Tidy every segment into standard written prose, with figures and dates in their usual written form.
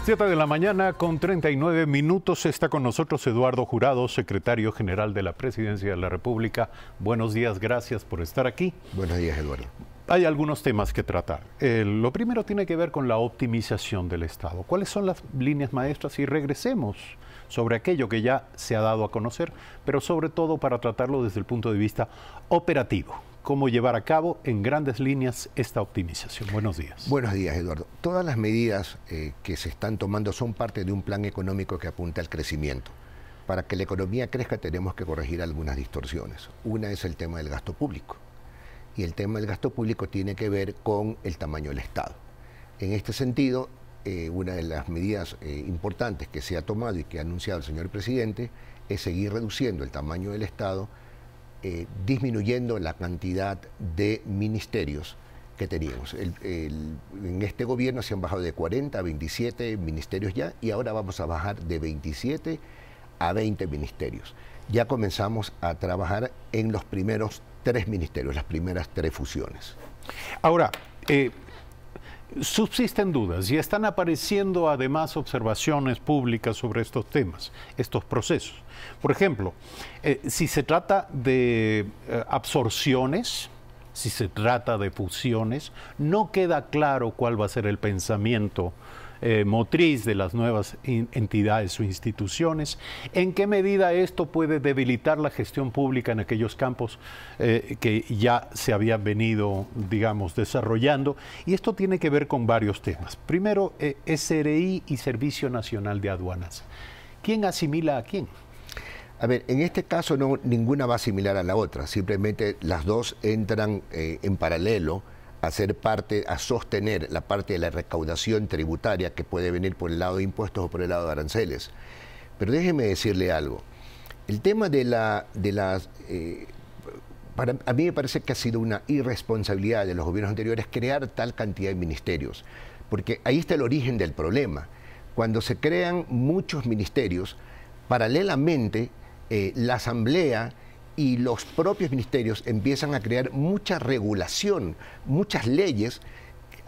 7 de la mañana con 39 minutos. Está con nosotros Eduardo Jurado, secretario general de la Presidencia de la República. Buenos días, gracias por estar aquí. Buenos días, Eduardo. Hay algunos temas que tratar. Lo primero tiene que ver con la optimización del Estado. ¿Cuáles son las líneas maestras? Y regresemos sobre aquello que ya se ha dado a conocer, pero sobre todo para tratarlo desde el punto de vista operativo. ¿Cómo llevar a cabo en grandes líneas esta optimización? Buenos días. Buenos días, Eduardo. Todas las medidas que se están tomando son parte de un plan económico que apunta al crecimiento. Para que la economía crezca tenemos que corregir algunas distorsiones. Una es el tema del gasto público. Y el tema del gasto público tiene que ver con el tamaño del Estado. En este sentido, una de las medidas importantes que se ha tomado y que ha anunciado el señor presidente es seguir reduciendo el tamaño del Estado, disminuyendo la cantidad de ministerios que teníamos. En este gobierno se han bajado de 40 a 27 ministerios ya, y ahora vamos a bajar de 27 a 20 ministerios. Ya comenzamos a trabajar en los primeros 3 ministerios, las primeras 3 fusiones. Ahora, subsisten dudas y están apareciendo además observaciones públicas sobre estos temas, estos procesos. Por ejemplo, si se trata de absorciones, si se trata de fusiones, no queda claro cuál va a ser el pensamiento motriz de las nuevas entidades o instituciones, en qué medida esto puede debilitar la gestión pública en aquellos campos que ya se habían venido, digamos, desarrollando. Y esto tiene que ver con varios temas. Primero, SRI y Servicio Nacional de Aduanas. ¿Quién asimila a quién? A ver, en este caso ninguna va a asimilar a la otra, simplemente las dos entran en paralelo a ser parte, a sostener la parte de la recaudación tributaria que puede venir por el lado de impuestos o por el lado de aranceles. Pero déjeme decirle algo. El tema de a mí me parece que ha sido una irresponsabilidad de los gobiernos anteriores crear tal cantidad de ministerios, porque ahí está el origen del problema. Cuando se crean muchos ministerios, paralelamente la Asamblea y los propios ministerios empiezan a crear mucha regulación, muchas leyes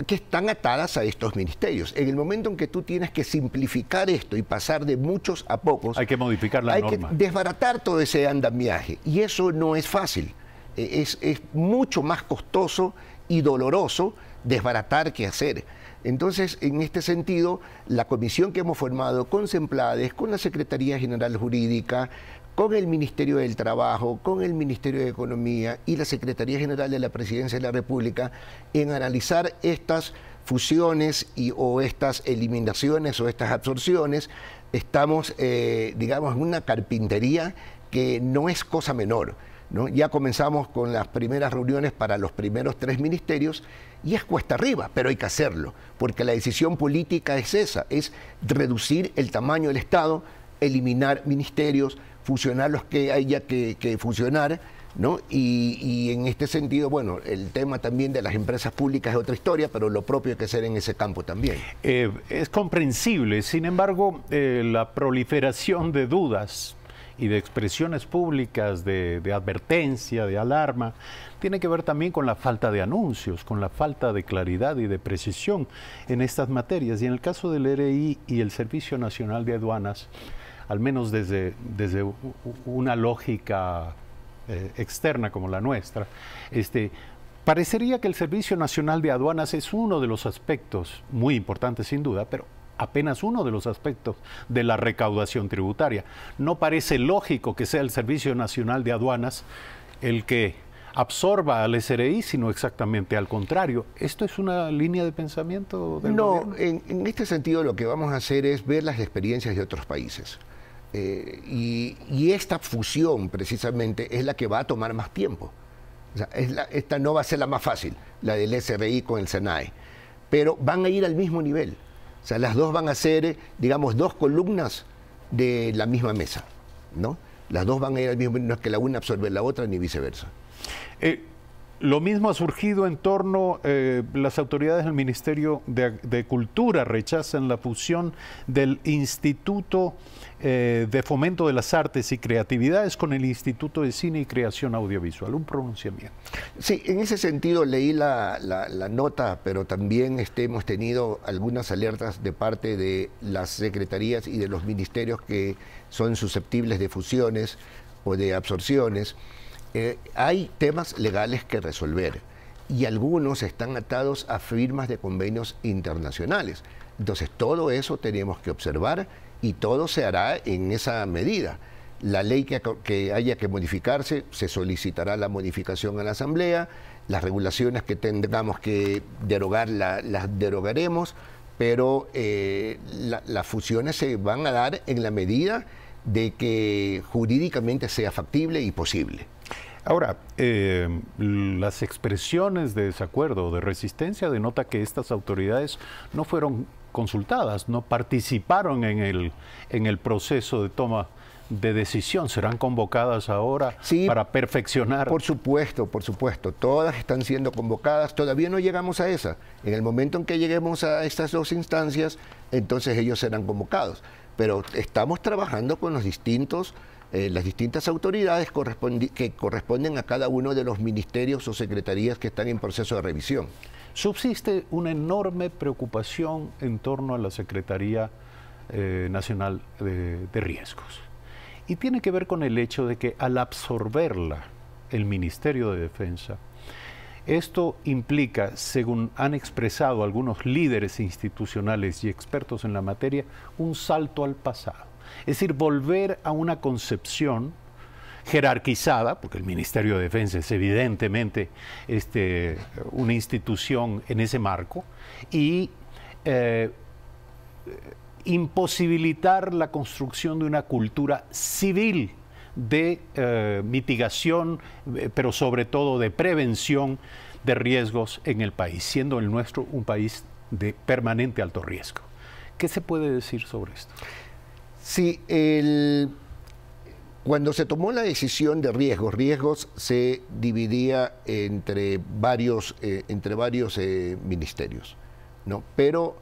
que están atadas a estos ministerios. En el momento en que tú tienes que simplificar esto y pasar de muchos a pocos, hay que modificar la norma. Hay que desbaratar todo ese andamiaje, y eso no es fácil. Es mucho más costoso y doloroso desbaratar que hacer. Entonces, en este sentido, la comisión que hemos formado con Semplades, con la Secretaría General Jurídica, con el Ministerio del Trabajo, con el Ministerio de Economía y la Secretaría General de la Presidencia de la República, en analizar estas fusiones o estas eliminaciones o estas absorciones, estamos, digamos, en una carpintería que no es cosa menor, ¿no? Ya comenzamos con las primeras reuniones para los primeros 3 ministerios y es cuesta arriba, pero hay que hacerlo, porque la decisión política es esa, es reducir el tamaño del Estado, eliminar ministerios, fusionar los que haya que fusionar, ¿no? Y en este sentido, bueno, el tema también de las empresas públicas es otra historia, pero lo propio hay que hacer en ese campo también. Es comprensible, sin embargo, la proliferación de dudas y de expresiones públicas de advertencia, de alarma, tiene que ver también con la falta de anuncios, con la falta de claridad y de precisión en estas materias. Y en el caso del RI y el Servicio Nacional de Aduanas, al menos desde una lógica externa como la nuestra, parecería que el Servicio Nacional de Aduanas es uno de los aspectos muy importantes sin duda, pero apenas uno de los aspectos de la recaudación tributaria. No parece lógico que sea el Servicio Nacional de Aduanas el que absorba al SRI, sino exactamente al contrario. ¿Esto es una línea de pensamiento del gobierno? No, en este sentido lo que vamos a hacer es ver las experiencias de otros países. Y esta fusión precisamente es la que va a tomar más tiempo. O sea, esta no va a ser la más fácil, la del SRI con el SENAE, pero van a ir al mismo nivel. O sea, las dos van a ser, digamos, 2 columnas de la misma mesa, ¿no? Las dos van a ir al mismo nivel, no es que la una absorbe la otra ni viceversa. Lo mismo ha surgido en torno, las autoridades del Ministerio de Cultura rechazan la fusión del Instituto de Fomento de las Artes y Creatividades con el Instituto de Cine y Creación Audiovisual. Un pronunciamiento. Sí, en ese sentido leí la nota, pero también hemos tenido algunas alertas de parte de las secretarías y de los ministerios que son susceptibles de fusiones o de absorciones. Hay temas legales que resolver y algunos están atados a firmas de convenios internacionales. Entonces, todo eso tenemos que observar y todo se hará en esa medida. La ley que haya que modificarse, se solicitará la modificación a la Asamblea, las regulaciones que tengamos que derogar las derogaremos, pero las fusiones se van a dar en la medida de que jurídicamente sea factible y posible. Ahora, las expresiones de desacuerdo o de resistencia denota que estas autoridades no fueron consultadas, no participaron en el proceso de toma de decisión. ¿Serán convocadas ahora para perfeccionar? Por supuesto, todas están siendo convocadas, todavía no llegamos a esa. En el momento en que lleguemos a estas dos instancias, entonces ellos serán convocados. Pero estamos trabajando con los las distintas autoridades que corresponden a cada uno de los ministerios o secretarías que están en proceso de revisión. Subsiste una enorme preocupación en torno a la Secretaría Nacional de Riesgos. Y tiene que ver con el hecho de que al absorberla el Ministerio de Defensa, esto implica, según han expresado algunos líderes institucionales y expertos en la materia, un salto al pasado. Es decir, volver a una concepción jerarquizada, porque el Ministerio de Defensa es evidentemente una institución en ese marco, y imposibilitar la construcción de una cultura civil de mitigación, pero sobre todo de prevención de riesgos en el país, siendo el nuestro un país de permanente alto riesgo. ¿Qué se puede decir sobre esto? Sí, cuando se tomó la decisión de riesgos se dividía entre varios ministerios, ¿no? Pero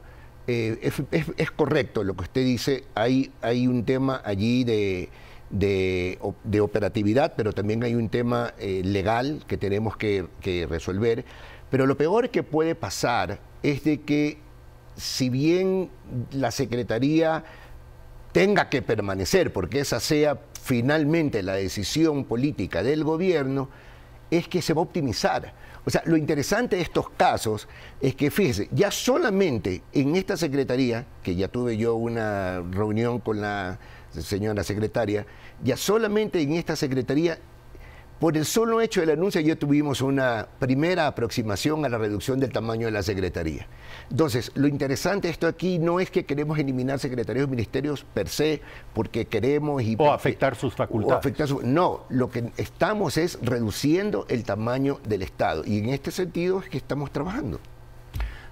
es correcto lo que usted dice, hay un tema allí de operatividad, pero también hay un tema legal que tenemos que resolver. Pero lo peor que puede pasar es de que, si bien la Secretaría tenga que permanecer, porque esa sea finalmente la decisión política del gobierno, es que se va a optimizar. O sea, lo interesante de estos casos es que, fíjese, ya solamente en esta Secretaría, que ya tuve yo una reunión con la señora secretaria, ya solamente en esta Secretaría, por el solo hecho del anuncio, ya tuvimos una primera aproximación a la reducción del tamaño de la Secretaría. Entonces, lo interesante de esto aquí no es que queremos eliminar secretarías o ministerios per se, porque queremos... o afectar sus facultades. No, lo que estamos es reduciendo el tamaño del Estado. Y en este sentido es que estamos trabajando.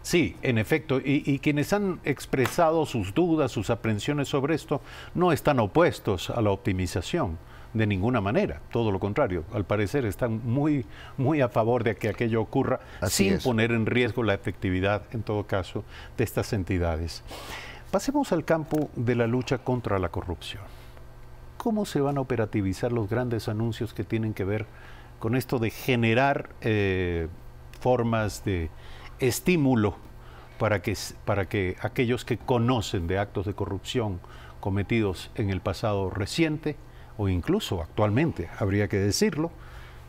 Sí, en efecto, y quienes han expresado sus dudas, sus aprensiones sobre esto, no están opuestos a la optimización de ninguna manera, todo lo contrario, al parecer están muy a favor de que aquello ocurra sin poner en riesgo la efectividad, en todo caso, de estas entidades. Pasemos al campo de la lucha contra la corrupción. ¿Cómo se van a operativizar los grandes anuncios que tienen que ver con esto de generar formas de estímulo para que aquellos que conocen de actos de corrupción cometidos en el pasado reciente o incluso actualmente, habría que decirlo,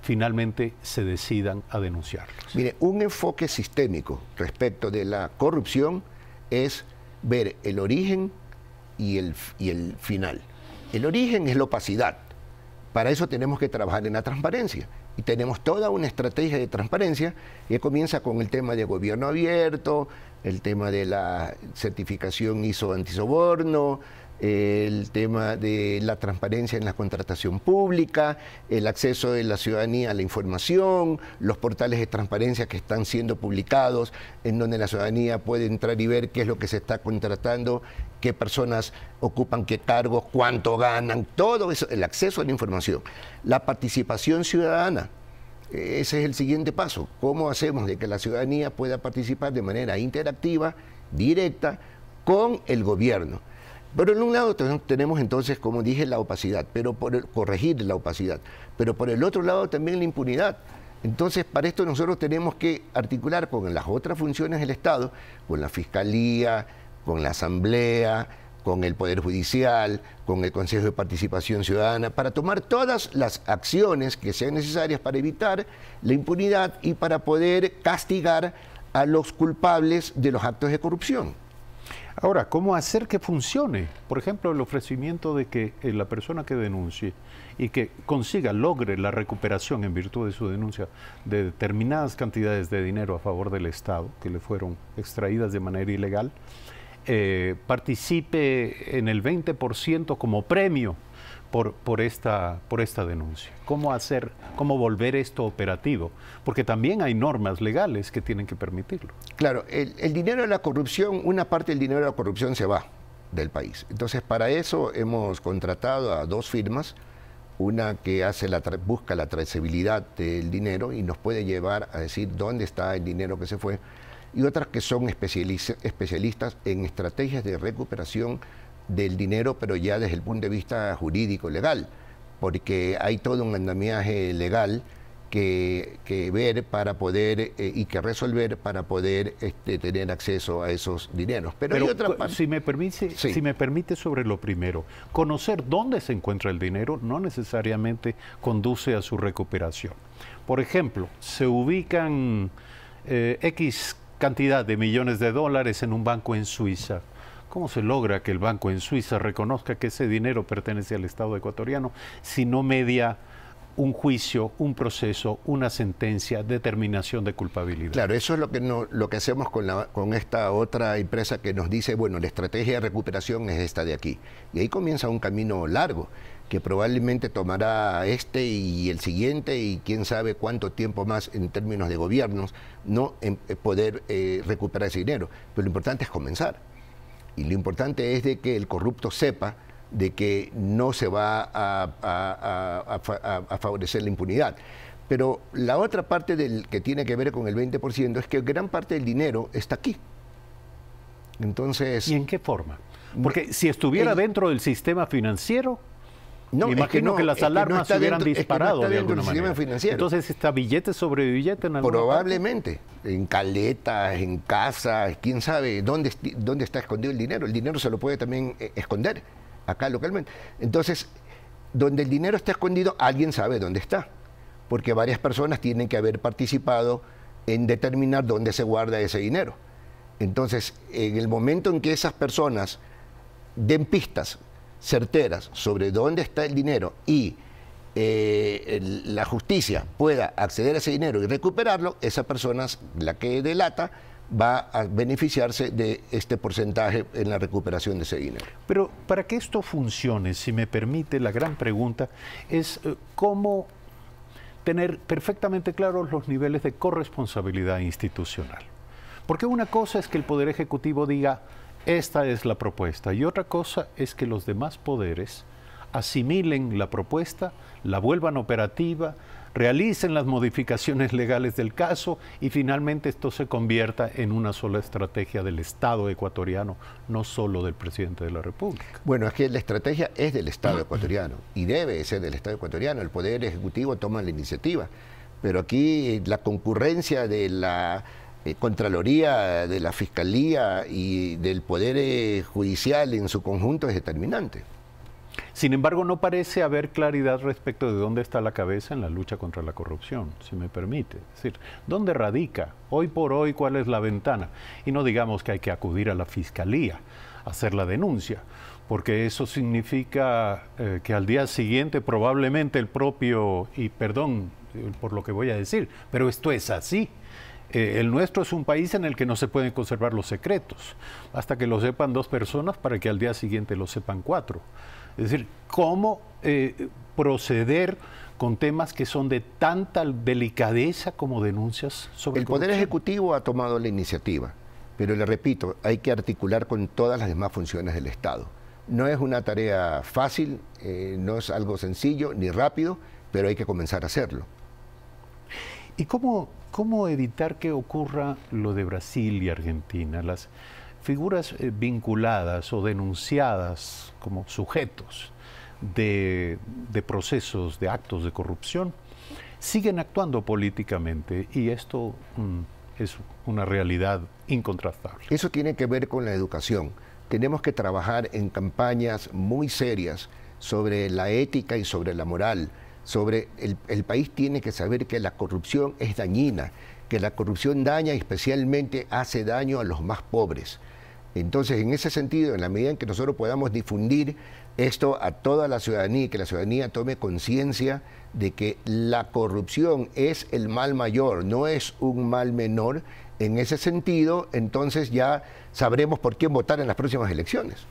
finalmente se decidan a denunciarlos? Mire, un enfoque sistémico respecto de la corrupción es ver el origen y el final. El origen es la opacidad. Para eso tenemos que trabajar en la transparencia. Y tenemos toda una estrategia de transparencia que comienza con el tema de gobierno abierto, el tema de la certificación ISO antisoborno, el tema de la transparencia en la contratación pública, el acceso de la ciudadanía a la información, los portales de transparencia que están siendo publicados, en donde la ciudadanía puede entrar y ver qué es lo que se está contratando, qué personas ocupan qué cargos, cuánto ganan, todo eso, el acceso a la información. La participación ciudadana, Ese es el siguiente paso. ¿Cómo hacemos de que la ciudadanía pueda participar de manera interactiva, directa, con el gobierno? Por un lado tenemos entonces, como dije, la opacidad, pero corregir la opacidad, pero por el otro lado también la impunidad. Entonces, para esto nosotros tenemos que articular con las otras funciones del Estado, con la Fiscalía, con la Asamblea, con el Poder Judicial, con el Consejo de Participación Ciudadana, para tomar todas las acciones que sean necesarias para evitar la impunidad y para poder castigar a los culpables de los actos de corrupción. Ahora, ¿cómo hacer que funcione? Por ejemplo, el ofrecimiento de que la persona que denuncie y que logre la recuperación en virtud de su denuncia de determinadas cantidades de dinero a favor del Estado, que le fueron extraídas de manera ilegal, participe en el 20% como premio por esta denuncia. ¿Cómo volver esto operativo? Porque también hay normas legales que tienen que permitirlo. Claro, el dinero de la corrupción, una parte del dinero de la corrupción se va del país. Entonces, para eso hemos contratado a 2 firmas, una que busca la trazabilidad del dinero y nos puede llevar a decir dónde está el dinero que se fue, y otras que son especialistas en estrategias de recuperación del dinero, pero ya desde el punto de vista jurídico, legal, porque hay todo un andamiaje legal que ver para poder y que resolver para poder tener acceso a esos dineros. Pero hay otra parte. Si me permite sobre lo primero, conocer dónde se encuentra el dinero no necesariamente conduce a su recuperación. Por ejemplo, se ubican X cantidad de millones de dólares en un banco en Suiza. ¿Cómo se logra que el banco en Suiza reconozca que ese dinero pertenece al Estado ecuatoriano si no media un juicio, un proceso, una sentencia, determinación de culpabilidad? Claro, eso es lo que hacemos con esta otra empresa que nos dice, bueno, la estrategia de recuperación es esta de aquí. Y ahí comienza un camino largo que probablemente tomará y el siguiente y quién sabe cuánto tiempo más en términos de gobiernos poder recuperar ese dinero. Pero lo importante es comenzar. Y lo importante es de que el corrupto sepa de que no se va a favorecer la impunidad. Pero la otra parte que tiene que ver con el 20% es que gran parte del dinero está aquí. Entonces, ¿y en qué forma? Porque si estuviera dentro del sistema financiero, me imagino que las alarmas se hubieran disparado de alguna manera. Entonces, ¿está billete sobre billete en alguna probablemente, parte? En caletas, en casas, quién sabe dónde está escondido el dinero. El dinero se lo puede también esconder acá localmente. Entonces, donde el dinero está escondido, alguien sabe dónde está, porque varias personas tienen que haber participado en determinar dónde se guarda ese dinero. Entonces, en el momento en que esas personas den pistas certeras sobre dónde está el dinero y la justicia pueda acceder a ese dinero y recuperarlo, esa persona, la que delata, va a beneficiarse de este porcentaje en la recuperación de ese dinero. Pero para que esto funcione, si me permite, la gran pregunta es cómo tener perfectamente claros los niveles de corresponsabilidad institucional. Porque una cosa es que el Poder Ejecutivo diga, esta es la propuesta, y otra cosa es que los demás poderes asimilen la propuesta, la vuelvan operativa, realicen las modificaciones legales del caso y finalmente esto se convierta en una sola estrategia del Estado ecuatoriano, no solo del presidente de la República. Bueno, es que la estrategia es del Estado ecuatoriano y debe ser del Estado ecuatoriano. El Poder Ejecutivo toma la iniciativa, pero aquí la concurrencia de la Contraloría, de la Fiscalía y del Poder Judicial en su conjunto es determinante. Sin embargo, no parece haber claridad respecto de dónde está la cabeza en la lucha contra la corrupción, si me permite. Es decir, ¿dónde radica? Hoy por hoy, ¿cuál es la ventana? Y no digamos que hay que acudir a la Fiscalía a hacer la denuncia, porque eso significa que al día siguiente probablemente el propio, y perdón por lo que voy a decir, pero esto es así. El nuestro es un país en el que no se pueden conservar los secretos, hasta que lo sepan 2 personas para que al día siguiente lo sepan 4. Es decir, ¿cómo proceder con temas que son de tanta delicadeza como denuncias sobre el Poder Ejecutivo ha tomado la iniciativa, pero le repito, hay que articular con todas las demás funciones del Estado. No es una tarea fácil, no es algo sencillo ni rápido, pero hay que comenzar a hacerlo. ¿Y cómo evitar que ocurra lo de Brasil y Argentina? Las figuras vinculadas o denunciadas como sujetos de procesos, de actos de corrupción, siguen actuando políticamente y esto es una realidad incontrastable. Eso tiene que ver con la educación. Tenemos que trabajar en campañas muy serias sobre la ética y sobre la moral. El país tiene que saber que la corrupción es dañina, que la corrupción daña y especialmente hace daño a los más pobres. Entonces, en ese sentido, en la medida en que nosotros podamos difundir esto a toda la ciudadanía y que la ciudadanía tome conciencia de que la corrupción es el mal mayor, no es un mal menor, en ese sentido, entonces ya sabremos por quién votar en las próximas elecciones.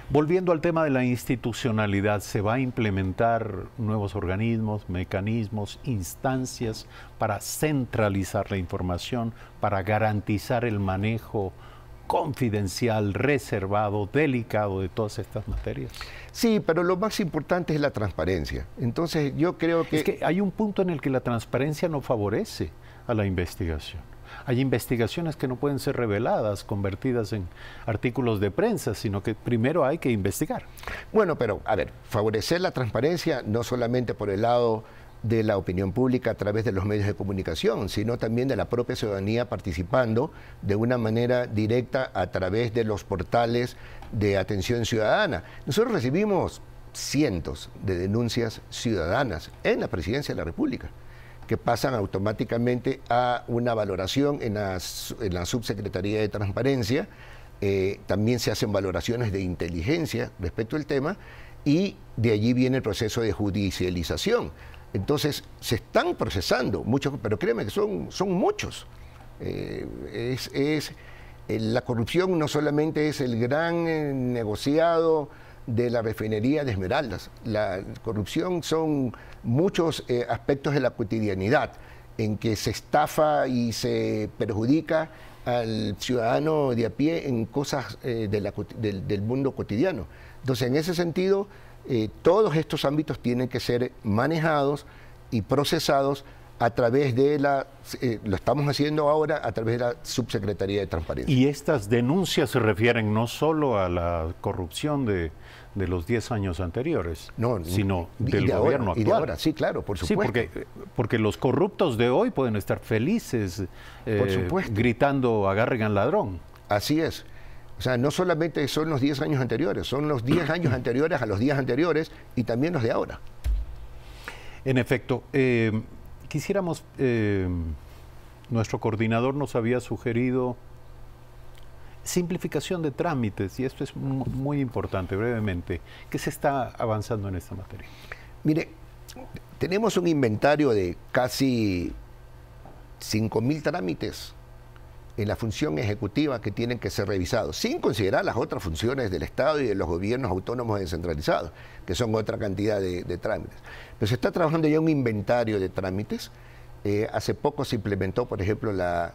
Volviendo al tema de la institucionalidad, ¿se va a implementar nuevos organismos, mecanismos, instancias para centralizar la información, para garantizar el manejo confidencial, reservado, delicado de todas estas materias? Sí, pero lo más importante es la transparencia. Entonces yo creo que... Es que hay un punto en el que la transparencia no favorece a la investigación. Hay investigaciones que no pueden ser reveladas, convertidas en artículos de prensa, sino que primero hay que investigar. Bueno, pero a ver, favorecer la transparencia no solamente por el lado de la opinión pública a través de los medios de comunicación, sino también de la propia ciudadanía participando de una manera directa a través de los portales de atención ciudadana. Nosotros recibimos cientos de denuncias ciudadanas en la Presidencia de la República, que pasan automáticamente a una valoración en la Subsecretaría de Transparencia. También se hacen valoraciones de inteligencia respecto al tema y de allí viene el proceso de judicialización. Entonces, se están procesando muchos, pero créeme que son muchos. La corrupción no solamente es el gran negociado de la refinería de Esmeraldas. La corrupción son muchos aspectos de la cotidianidad en que se estafa y se perjudica al ciudadano de a pie en cosas del mundo cotidiano. Entonces, en ese sentido, todos estos ámbitos tienen que ser manejados y procesados a través de lo estamos haciendo ahora a través de la Subsecretaría de Transparencia. Y estas denuncias se refieren no solo a la corrupción de los 10 años anteriores, sino del gobierno actual. Y de ahora, sí, claro, por supuesto. Sí, porque los corruptos de hoy pueden estar felices gritando agarren al ladrón. Así es. O sea, no solamente son los 10 años anteriores, son los 10 años anteriores a los 10 anteriores y también los de ahora. En efecto, quisiéramos, nuestro coordinador nos había sugerido simplificación de trámites, y esto es muy importante, brevemente. ¿Qué se está avanzando en esta materia? Mire, tenemos un inventario de casi 5.000 trámites en la función ejecutiva que tienen que ser revisados, sin considerar las otras funciones del Estado y de los gobiernos autónomos descentralizados, que son otra cantidad de trámites. Pero se está trabajando ya un inventario de trámites. Hace poco se implementó, por ejemplo, la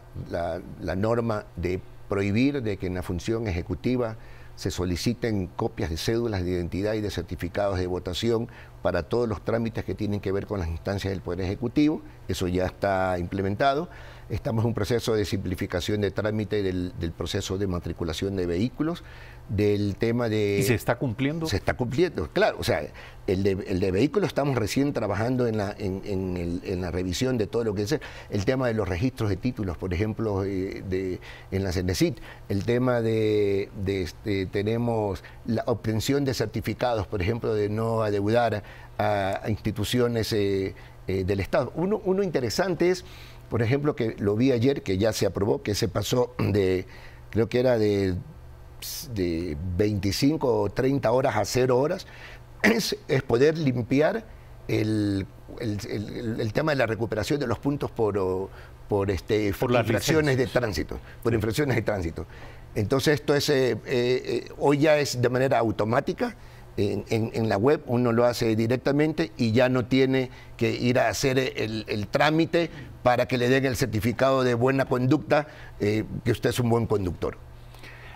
norma de prohibir de que en la función ejecutiva se soliciten copias de cédulas de identidad y de certificados de votación para todos los trámites que tienen que ver con las instancias del Poder Ejecutivo. Eso ya está implementado. Estamos en un proceso de simplificación de trámite del proceso de matriculación de vehículos, del tema de... ¿Y se está cumpliendo? Se está cumpliendo, claro. O sea, el de vehículos estamos recién trabajando en la revisión de todo lo que es el tema de los registros de títulos, por ejemplo, en la CENESID. El tema tenemos la obtención de certificados, por ejemplo, de no adeudar a instituciones del Estado. Uno interesante es, por ejemplo, que lo vi ayer, que ya se aprobó, que se pasó creo que era de 25 o 30 horas a 0 horas, es poder limpiar el tema de la recuperación de los puntos por infracciones de tránsito, por infracciones de tránsito. Entonces esto es hoy ya es de manera automática. En la web uno lo hace directamente y ya no tiene que ir a hacer el trámite para que le den el certificado de buena conducta, que usted es un buen conductor.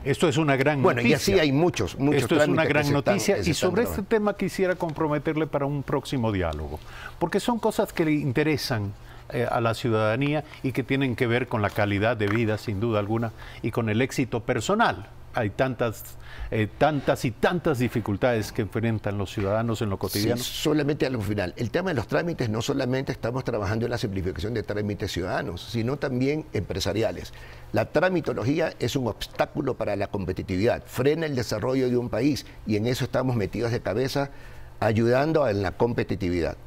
Esto es una gran noticia. Bueno, y así hay muchos Esto es una gran noticia y sobre este tema quisiera comprometerle para un próximo diálogo, porque son cosas que le interesan a la ciudadanía y que tienen que ver con la calidad de vida, sin duda alguna, y con el éxito personal. Hay tantas y tantas dificultades que enfrentan los ciudadanos en lo cotidiano. Sí, solamente algo final. El tema de los trámites, no solamente estamos trabajando en la simplificación de trámites ciudadanos, sino también empresariales. La tramitología es un obstáculo para la competitividad, frena el desarrollo de un país y en eso estamos metidos de cabeza ayudando en la competitividad.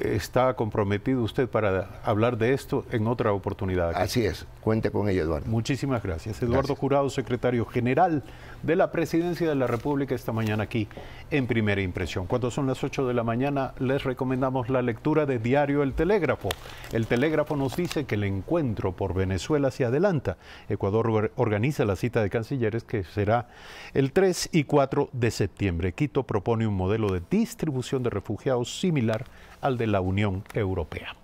¿Está comprometido usted para hablar de esto en otra oportunidad aquí? Así es, cuente con ello, Eduardo. Muchísimas gracias. Eduardo Jurado, secretario general de la Presidencia de la República, esta mañana aquí en Primera Impresión. Cuando son las 8 de la mañana, les recomendamos la lectura de Diario El Telégrafo. El Telégrafo nos dice que el encuentro por Venezuela se adelanta. Ecuador organiza la cita de cancilleres que será el 3 y 4 de septiembre. Quito propone un modelo de distribución de refugiados similar al de la Unión Europea.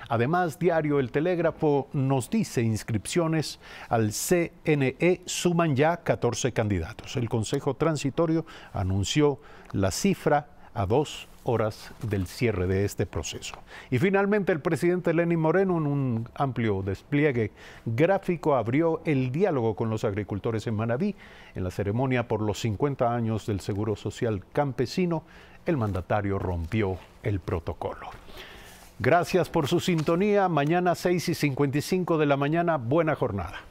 Además, Diario El Telégrafo nos dice inscripciones al CNE suman ya 14 candidatos. El Consejo Transitorio anunció la cifra a 2 horas del cierre de este proceso. Y finalmente el presidente Lenín Moreno, en un amplio despliegue gráfico, abrió el diálogo con los agricultores en Manabí. En la ceremonia por los 50 años del Seguro Social Campesino, el mandatario rompió el protocolo. Gracias por su sintonía. Mañana 6:55 de la mañana. Buena jornada.